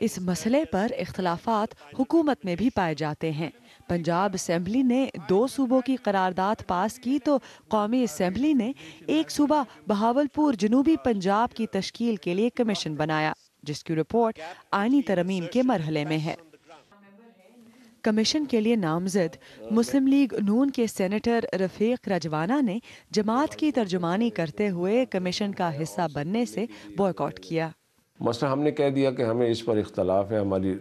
اس مسئلے پر اختلافات حکومت میں بھی پائے جاتے ہیں۔ پنجاب اسمبلی نے 2 صوبوں کی قرارداد پاس کی تو قومی اسمبلی نے ایک صوبہ بہاولپور جنوبی پنجاب کی تشکیل کے لیے کمیشن بنایا، جس کی رپورٹ آئینی ترمیم کے مرحلے میں ہے۔ کمیشن کے لیے نامزد مسلم لیگ نون کے سینیٹر رفیق رجوانہ نے جماعت کی ترجمانی کرتے ہوئے کمیشن کا حصہ بننے سے بائیکاٹ کیا۔ مثلا ہم نے کہہ دیا کہ ہمیں اس پر اختلاف ہے، ہماری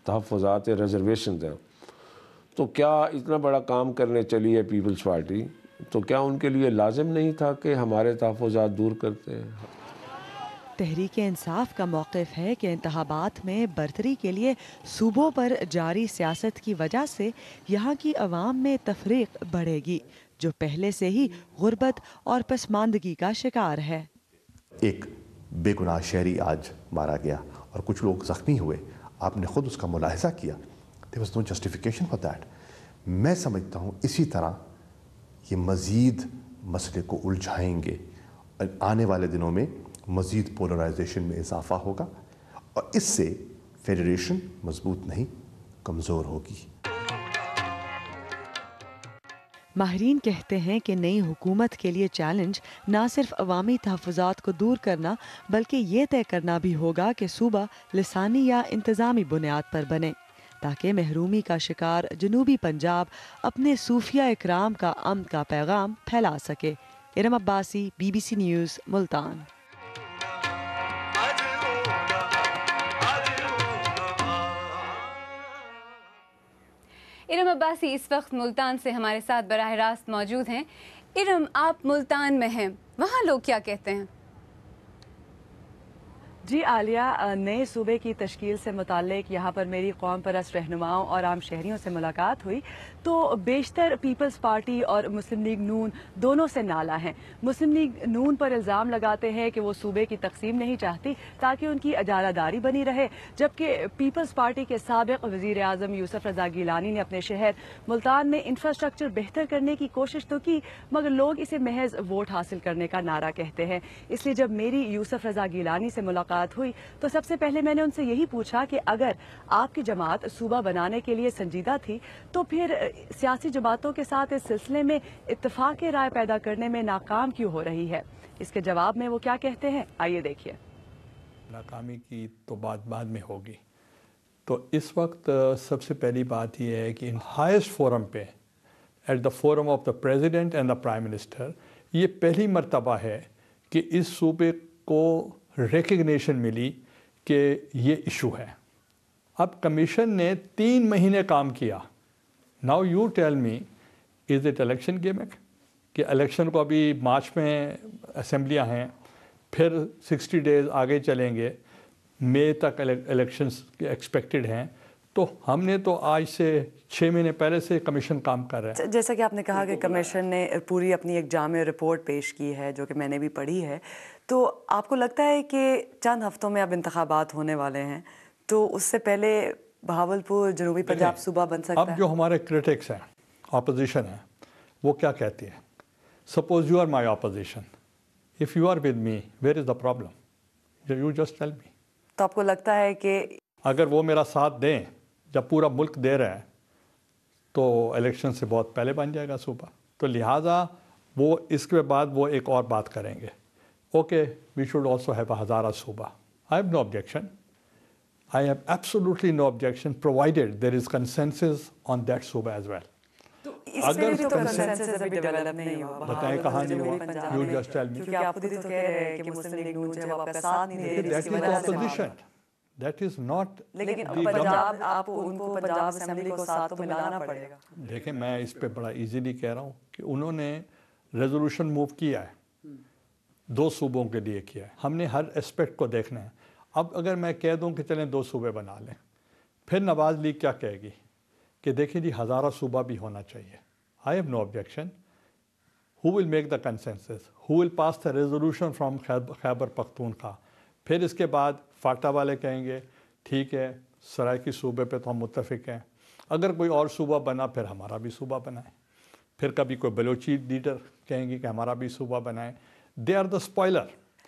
تحفظات ریزرویشنز ہیں، تو کیا اتنا بڑا کام کرنے چلی ہے پیپلز پارٹی، تو کیا ان کے لیے لازم نہیں تھا کہ ہمارے تحفظات دور کرتے ہیں؟ تحریک انصاف کا موقف ہے کہ انتخابات میں برتری کے لیے صوبوں پر جاری سیاست کی وجہ سے یہاں کی عوام میں تفریق بڑھے گی، جو پہلے سے ہی غربت اور پسماندگی کا شکار ہے۔ ایک بے گناہ شہری آج مارا گیا اور کچھ لوگ زخمی ہوئے، آپ نے خود اس کا ملاحظہ کیا۔ There was no justification for that۔ میں سمجھتا ہوں اسی طرح یہ مزید مسئلے کو الجھائیں گے، آنے والے دنوں میں مزید پولرائزیشن میں اضافہ ہوگا اور اس سے فیڈریشن مضبوط نہیں کمزور ہوگی۔ ماہرین کہتے ہیں کہ نئی حکومت کے لیے چیلنج نہ صرف عوامی تحفظات کو دور کرنا بلکہ یہ طے کرنا بھی ہوگا کہ صوبہ لسانی یا انتظامی بنیاد پر بنے، تاکہ محرومی کا شکار جنوبی پنجاب اپنے صوفیہ اکرام کا امن کا پیغام پھیلا سکے۔ Iram Abbasi, BBC news, Multan. ارم عباسی اس وقت ملتان سے ہمارے ساتھ براہ راست موجود ہیں۔ ارم، آپ ملتان میں ہیں، وہاں لوگ کیا کہتے ہیں؟ جی عالیہ، نئے صوبے کی تشکیل سے متعلق یہاں پر میری قوم پرست رہنماؤں اور عام شہریوں سے ملاقات ہوئی تو بیشتر پیپلز پارٹی اور مسلم لیگ نون دونوں سے نالا ہیں۔ مسلم لیگ نون پر الزام لگاتے ہیں کہ وہ صوبے کی تقسیم نہیں چاہتی تاکہ ان کی اجارہ داری بنی رہے، جبکہ پیپلز پارٹی کے سابق وزیر اعظم یوسف رضا گیلانی نے اپنے شہر ملتان میں انفراسٹرکچر بہتر کرنے کی کوشش تو کی، مگر لوگ اسے محض ووٹ حاصل کرنے کا نعرہ کہتے ہیں۔ اس لیے جب میری یوسف رضا گیلانی سے ملاقات ہوئی تو سب سے پہلے میں نے ان سے یہی پوچھا کہ اگر آپ کی جماعت صوبہ بنانے کے لیے سنجیدہ تھی تو پھر سیاسی جماعتوں کے ساتھ اس سلسلے میں اتفاق رائے پیدا کرنے میں ناکام کیوں ہو رہی ہے۔ اس کے جواب میں وہ کیا کہتے ہیں، آئیے دیکھیے۔ ناکامی کی تو بات بعد میں ہوگی، تو اس وقت سب سے پہلی بات یہ ہے کہ ہائیسٹ فورم پہ، at the forum of the president and the prime minister, یہ پہلی مرتبہ ہے کہ اس صوبے کو ریکگنیشن ملی کہ یہ ایشو ہے۔ اب کمیشن نے 3 مہینے کام کیا۔ Now you tell me, is it election gimmick? کہ الیکشن کو ابھی مارچ میں اسمبلیاں ہیں، پھر 60 ڈیز آگے چلیں گے، مئی تک الیکشنز ایکسپیکٹڈ ہیں، تو ہم نے تو آج سے 6 مہینے پہلے سے کمیشن کام کر رہا ہے۔ جیسا کہ آپ نے کہا کہ کمیشن نے پوری اپنی ایک جامع رپورٹ پیش کی ہے جو کہ میں نے بھی پڑھی ہے، تو آپ کو لگتا ہے کہ چند ہفتوں میں اب انتخابات ہونے والے ہیں تو اس سے پہلے بہاولپور جنوبی پنجاب صوبہ بن سکتا ہے؟ اب جو ہمارے کرٹکس ہیں، اپوزیشن ہیں، وہ کیا کہتی ہے؟ Suppose you are my opposition, if you are with me, where is the problem? You just tell me. تو آپ کو لگتا ہے کہ اگر وہ میرا ساتھ دیں، جب پورا ملک دے رہا ہے، تو الیکشن سے بہت پہلے بن جائے گا صوبہ، تو لہٰذا وہ اس کے بعد وہ ایک اور بات کریں گے، okay we should also have a Hazara صوبہ۔ I have no objection, I have absolutely no objection provided there is consensus on that صوبہ as well۔ اگر کنسنسس ابھی ڈیولپ نہیں ہوا، بتائیں کہاں نہیں ہوا، you just tell me۔ کیونکہ آپ خود ہی تو کہہ رہے ہیں کہ مسلم لیگ نون جو ہے وہ آپ کا ساتھ نہیں دے رہی، That is the opposition, that is not لیکن the government۔ پنجاب آپ کو ان کو پنجاب اسمبلی کو ساتھ تو ملانا پڑے گا۔ دیکھیں میں اس پہ بڑا ایزیلی کہہ رہا ہوں کہ انہوں نے ریزولوشن موو کیا ہے، 2 صوبوں کے لیے کیا ہے، ہم نے ہر اسپیکٹ کو دیکھنا ہے۔ اب اگر میں کہہ دوں کہ چلیں 2 صوبے بنا لیں، پھر نواز لیگ کیا کہے گی کہ دیکھیں جی ہزارہ صوبہ بھی ہونا چاہیے۔ I have no objection. Who will make the consensus? Who will pass the resolution from Khyber Pakhtunkhwa? پھر اس کے بعد فاٹا والے کہیں گے ٹھیک ہے سرائکی صوبے پہ تو ہم متفق ہیں، اگر کوئی اور صوبہ بنا پھر ہمارا بھی صوبہ بنائیں، پھر کبھی کوئی بلوچی لیڈر کہیں گے کہ ہمارا بھی صوبہ بنائیں۔ They are the spoiler.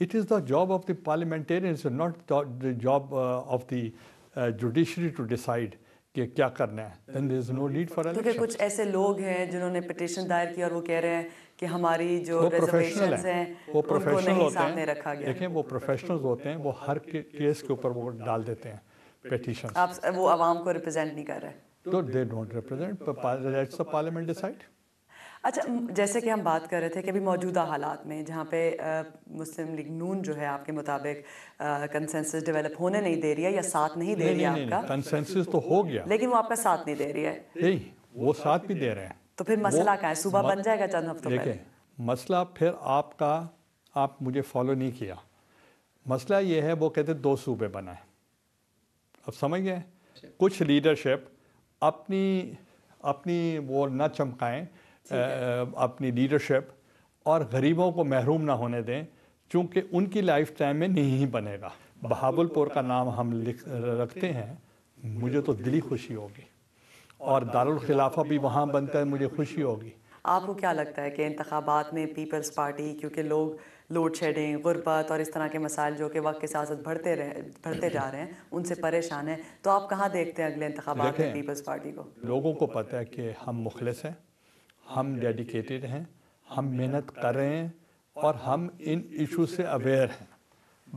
It is the job of the parliamentarians, not the job of the judiciary to decide کہ کیا کرنا ہے. Then there is no need for election. کیونکہ کچھ ایسے لوگ ہیں جنہوں نے پٹیشن دائر کی اور وہ کہہ رہے ہیں کہ ہماری جو ریزرویشنز ہیں وہ ان کو پروفیشنل نہیں ہوتے سامنے ہیں. رکھا گیا. دیکھیں وہ پروفیشنلز ہوتے ہیں, وہ ہر کیس کے اوپر وہ ڈال دیتے ہیں پیٹیشن. آپ وہ عوام کو ریپرزینٹ نہیں کر رہے. تو they don't represent, let's the parliament decide. اچھا, جیسے کہ ہم بات کر رہے تھے کہ ابھی موجودہ حالات میں جہاں پہ مسلم لیگ نون جو ہے آپ کے مطابق کنسنسس ڈیولپ ہونے نہیں دے رہی ہے یا ساتھ نہیں دے رہی ہے آپ کا. کنسنسس تو ہو گیا لیکن وہ آپ کا ساتھ نہیں دے رہی ہے. نہیں, وہ ساتھ بھی دے رہے ہیں. تو پھر مسئلہ کیا ہے؟ صوبہ بن جائے گا چند ہفتوں پہلے. دیکھیں مسئلہ پھر آپ مجھے فالو نہیں کیا. مسئلہ یہ ہے وہ کہتے 2 صوبے بنائیں. اب سمجھ گئے, کچھ لیڈرشپ اپنی وہ نہ چمکائیں اپنی لیڈرشپ, اور غریبوں کو محروم نہ ہونے دیں, چونکہ ان کی لائف ٹائم میں نہیں بنے گا. بہاولپور کا نام ہم رکھتے ہیں, مجھے تو دلی خوشی ہوگی, اور دارالخلافہ بھی وہاں بنتا ہے, مجھے خوشی ہوگی. آپ کو کیا لگتا ہے کہ انتخابات میں پیپلز پارٹی, کیونکہ لوگ لوڈ شیڈنگ, غربت اور اس طرح کے مسائل جو کہ وقت کے ساتھ ساتھ بڑھتے جا رہے ہیں, ان سے پریشان ہیں, تو آپ کہاں دیکھتے ہیں اگلے انتخابات میں پیپلز پارٹی کو؟ لوگوں کو پتہ ہے کہ ہم مخلص ہیں, ہم ڈیڈیکیٹڈ ہیں, ہم محنت کر رہے ہیں, اور ہم ان ایشوز سے اویئر ہیں.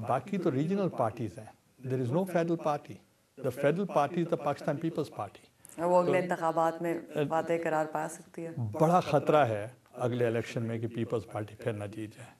باقی تو ریجنل پارٹیز ہیں. There is no federal party. The federal party is the Pakistan Peoples Party. وہ اگلے انتخابات میں باتیں قرار پا سکتی ہے. بڑا خطرہ ہے اگلے الیکشن میں کہ پیپلز پارٹی پھر نہ جیت جائے.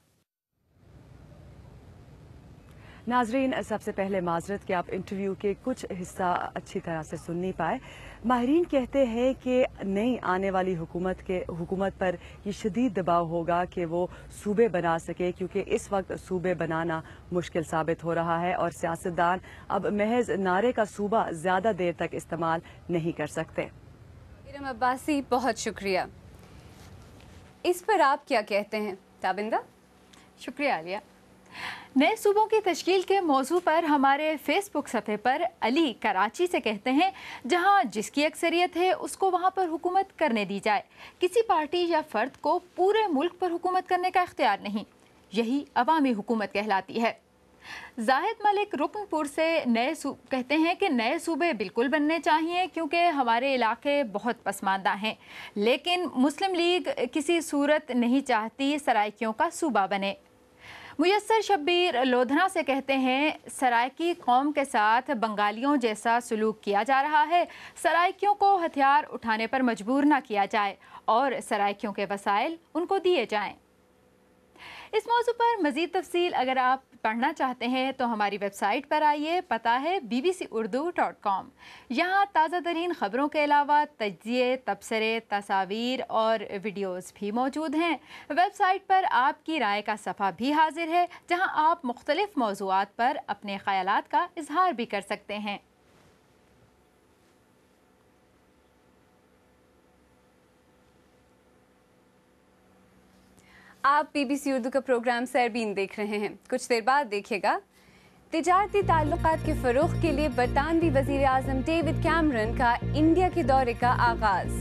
ناظرین, سب سے پہلے معذرت کہ آپ انٹرویو کے کچھ حصہ اچھی طرح سے سن نہیں پائے. ماہرین کہتے ہیں کہ نئی آنے والی حکومت پر یہ شدید دباؤ ہوگا کہ وہ صوبے بنا سکے, کیونکہ اس وقت صوبے بنانا مشکل ثابت ہو رہا ہے, اور سیاستدان اب محض نعرے کا صوبہ زیادہ دیر تک استعمال نہیں کر سکتے. ارم عباسی, بہت شکریہ. اس پر آپ کیا کہتے ہیں تابندہ؟ شکریہ عالیہ. نئے صوبوں کی تشکیل کے موضوع پر ہمارے فیس بک صفحے پر علی کراچی سے کہتے ہیں جہاں جس کی اکثریت ہے اس کو وہاں پر حکومت کرنے دی جائے. کسی پارٹی یا فرد کو پورے ملک پر حکومت کرنے کا اختیار نہیں. یہی عوامی حکومت کہلاتی ہے. زاہد ملک رکن پور سے کہتے ہیں کہ نئے صوبے بالکل بننے چاہیے کیونکہ ہمارے علاقے بہت پسماندہ ہیں, لیکن مسلم لیگ کسی صورت نہیں چاہتی سرائکیوں کا صوبہ بنے. میسر شبیر لودھنا سے کہتے ہیں سرائکی قوم کے ساتھ بنگالیوں جیسا سلوک کیا جا رہا ہے. سرائکیوں کو ہتھیار اٹھانے پر مجبور نہ کیا جائے اور سرائکیوں کے وسائل ان کو دیے جائیں. اس موضوع پر مزید تفصیل اگر آپ پڑھنا چاہتے ہیں تو ہماری ویب سائٹ پر آئیے. پتہ ہے bbcurdu.com. یہاں تازہ ترین خبروں کے علاوہ تجزیے, تبصرے, تصاویر اور ویڈیوز بھی موجود ہیں. ویب سائٹ پر آپ کی رائے کا صفحہ بھی حاضر ہے جہاں آپ مختلف موضوعات پر اپنے خیالات کا اظہار بھی کر سکتے ہیں. آپ BBC اردو کا پروگرام سیربین دیکھ رہے ہیں. کچھ دیر بعد دیکھیے گا تجارتی تعلقات کے فروغ کے لیے برطانوی وزیر اعظم ڈیوڈ کیمرن کا انڈیا کے دورے کا آغاز.